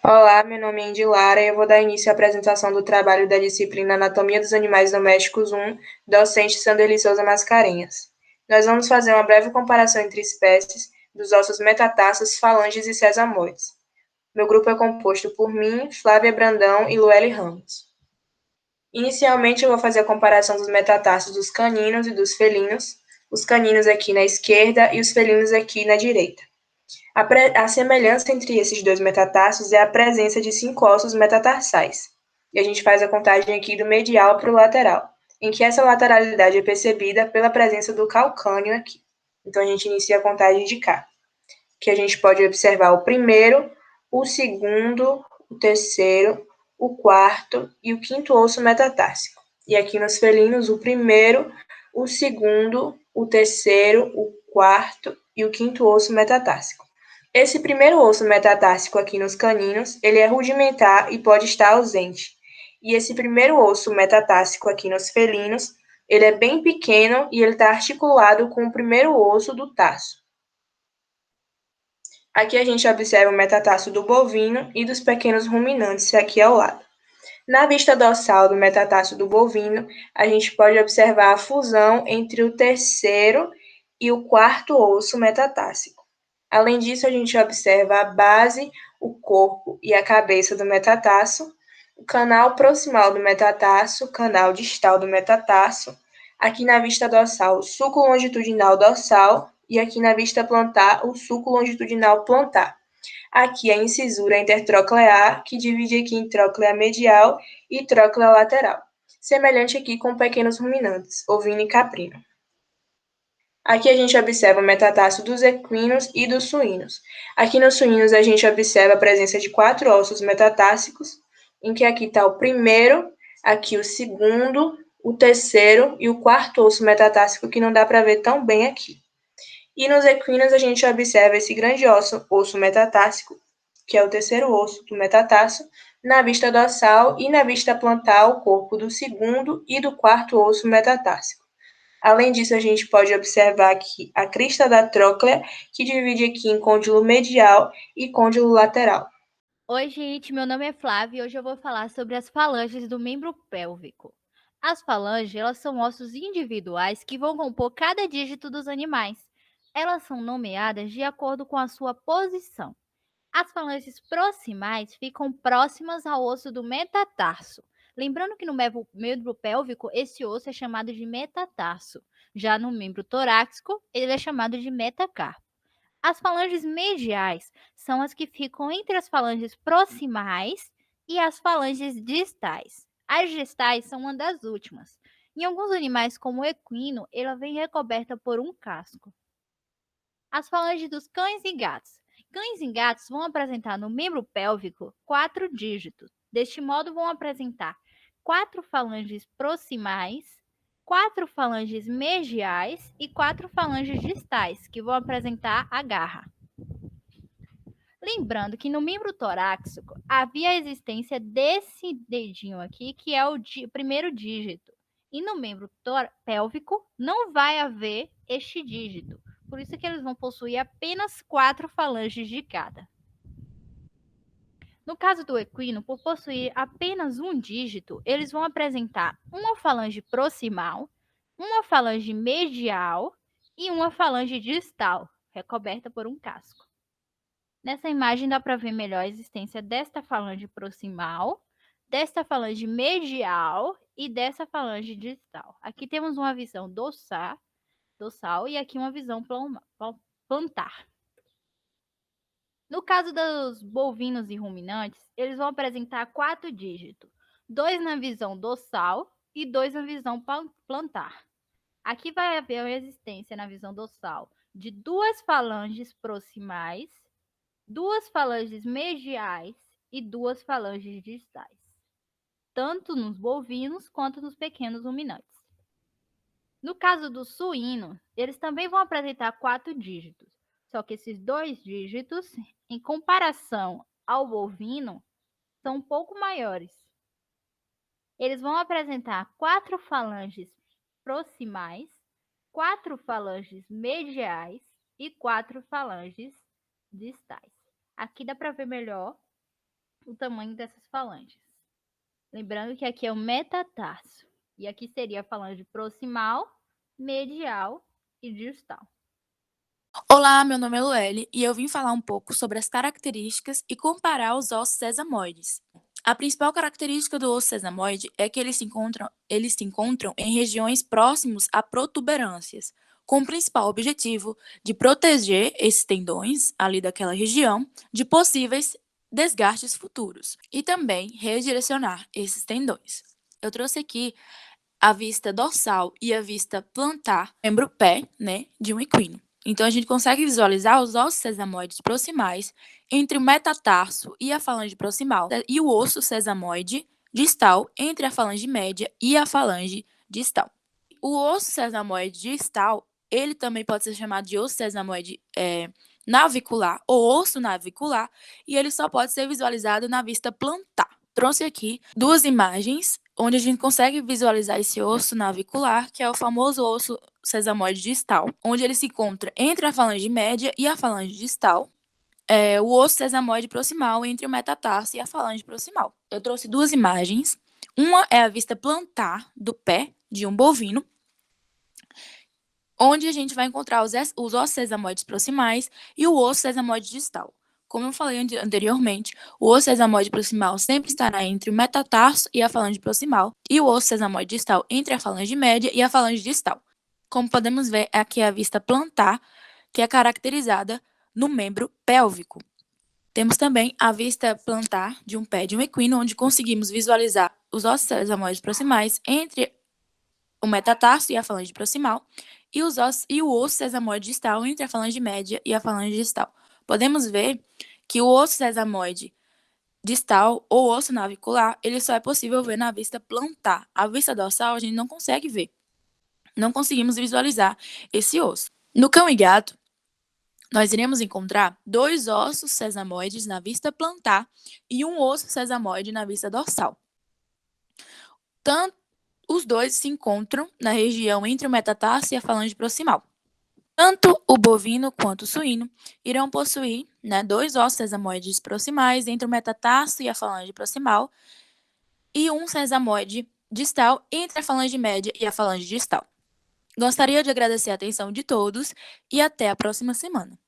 Olá, meu nome é Indy Lara e eu vou dar início à apresentação do trabalho da disciplina Anatomia dos Animais Domésticos 1, docente Sanderli Souza Mascarenhas. Nós vamos fazer uma breve comparação entre espécies dos ossos metatarsos, falanges e sesamoides. Meu grupo é composto por mim, Flávia Brandão e Lueli Ramos. Inicialmente, eu vou fazer a comparação dos metatarsos dos caninos e dos felinos, os caninos aqui na esquerda e os felinos aqui na direita. A semelhança entre esses dois metatarsos é a presença de 5 ossos metatarsais. E a gente faz a contagem aqui do medial para o lateral, em que essa lateralidade é percebida pela presença do calcâneo aqui. Então a gente inicia a contagem de cá, que a gente pode observar o primeiro, o segundo, o terceiro, o quarto e o quinto osso metatársico. E aqui nos felinos, o primeiro, o segundo, o terceiro, o quarto e o quinto osso metatársico. Esse primeiro osso metatársico aqui nos caninos, ele é rudimentar e pode estar ausente. E esse primeiro osso metatársico aqui nos felinos, ele é bem pequeno e ele está articulado com o primeiro osso do tarso. Aqui a gente observa o metatarso do bovino e dos pequenos ruminantes aqui ao lado. Na vista dorsal do metatarso do bovino, a gente pode observar a fusão entre o terceiro e o quarto osso metatarsico. Além disso, a gente observa a base, o corpo e a cabeça do metatarso, o canal proximal do metatarso, o canal distal do metatarso, aqui na vista dorsal, o sulco longitudinal dorsal e aqui na vista plantar, o sulco longitudinal plantar. Aqui a incisura intertroclear, que divide aqui em tróclea medial e tróclea lateral, semelhante aqui com pequenos ruminantes, ovino e caprino. Aqui a gente observa o metatarso dos equinos e dos suínos. Aqui nos suínos a gente observa a presença de 4 ossos metatársicos, em que aqui está o primeiro, aqui o segundo, o terceiro e o quarto osso metatársico, que não dá para ver tão bem aqui. E nos equinos a gente observa esse grande osso metatársico, que é o terceiro osso do metatarso, na vista dorsal e na vista plantar o corpo do segundo e do quarto osso metatársico. Além disso, a gente pode observar aqui a crista da tróclea, que divide aqui em côndilo medial e côndilo lateral. Oi, gente, meu nome é Flávia e hoje eu vou falar sobre as falanges do membro pélvico. As falanges, elas são ossos individuais que vão compor cada dígito dos animais. Elas são nomeadas de acordo com a sua posição. As falanges proximais ficam próximas ao osso do metatarso. Lembrando que no membro pélvico, esse osso é chamado de metatarso. Já no membro torácico, ele é chamado de metacarpo. As falanges mediais são as que ficam entre as falanges proximais e as falanges distais. As distais são uma das últimas. Em alguns animais, como o equino, ela vem recoberta por um casco. As falanges dos cães e gatos. Cães e gatos vão apresentar no membro pélvico 4 dígitos. Deste modo, vão apresentar 4 falanges proximais, 4 falanges mediais e 4 falanges distais, que vão apresentar a garra. Lembrando que no membro torácico havia a existência desse dedinho aqui, que é o primeiro dígito. E no membro pélvico não vai haver este dígito. Por isso que eles vão possuir apenas 4 falanges de cada. No caso do equino, por possuir apenas um dígito, eles vão apresentar uma falange proximal, uma falange medial e uma falange distal, recoberta por um casco. Nessa imagem dá para ver melhor a existência desta falange proximal, desta falange medial e dessa falange distal. Aqui temos uma visão dorsal e aqui uma visão plantar. No caso dos bovinos e ruminantes, eles vão apresentar 4 dígitos, 2 na visão dorsal e 2 na visão plantar. Aqui vai haver a existência na visão dorsal de 2 falanges proximais, 2 falanges mediais e 2 falanges distais, tanto nos bovinos quanto nos pequenos ruminantes. No caso do suíno, eles também vão apresentar 4 dígitos, só que esses 2 dígitos, em comparação ao bovino, são um pouco maiores. Eles vão apresentar 4 falanges proximais, 4 falanges mediais e 4 falanges distais. Aqui dá para ver melhor o tamanho dessas falanges. Lembrando que aqui é o metatarso. E aqui seria a falange proximal, medial e distal. Olá, meu nome é Lueli e eu vim falar um pouco sobre as características e comparar os ossos sesamoides. A principal característica do osso sesamoide é que eles se encontram em regiões próximas a protuberâncias, com o principal objetivo de proteger esses tendões ali daquela região de possíveis desgastes futuros e também redirecionar esses tendões. Eu trouxe aqui a vista dorsal e a vista plantar, membro pé, né, de um equino. Então, a gente consegue visualizar os ossos sesamoides proximais entre o metatarso e a falange proximal e o osso sesamoide distal entre a falange média e a falange distal. O osso sesamoide distal, ele também pode ser chamado de osso sesamoide navicular ou osso navicular, e ele só pode ser visualizado na vista plantar. Trouxe aqui duas imagens onde a gente consegue visualizar esse osso navicular, que é o famoso osso sesamoide distal, onde ele se encontra entre a falange média e a falange distal. O osso sesamoide proximal entre o metatarso e a falange proximal. Eu trouxe duas imagens. Uma é a vista plantar do pé de um bovino, onde a gente vai encontrar os ossos sesamoides proximais e o osso sesamoide distal. Como eu falei anteriormente, o osso sesamoide proximal sempre estará entre o metatarso e a falange proximal, e o osso sesamoide distal entre a falange média e a falange distal. Como podemos ver, aqui é a vista plantar, que é caracterizada no membro pélvico. Temos também a vista plantar de um pé de um equino, onde conseguimos visualizar os ossos sesamoides proximais entre o metatarso e a falange proximal, e o osso sesamoide distal entre a falange média e a falange distal. Podemos ver que o osso sesamoide distal ou osso navicular, ele só é possível ver na vista plantar. A vista dorsal a gente não consegue ver. Não conseguimos visualizar esse osso. No cão e gato, nós iremos encontrar dois ossos sesamoides na vista plantar e um osso sesamoide na vista dorsal. Os dois se encontram na região entre o metatarso e a falange proximal. Tanto o bovino quanto o suíno irão possuir dois ossos sesamoides proximais entre o metatarso e a falange proximal e um sesamoide distal entre a falange média e a falange distal. Gostaria de agradecer a atenção de todos e até a próxima semana.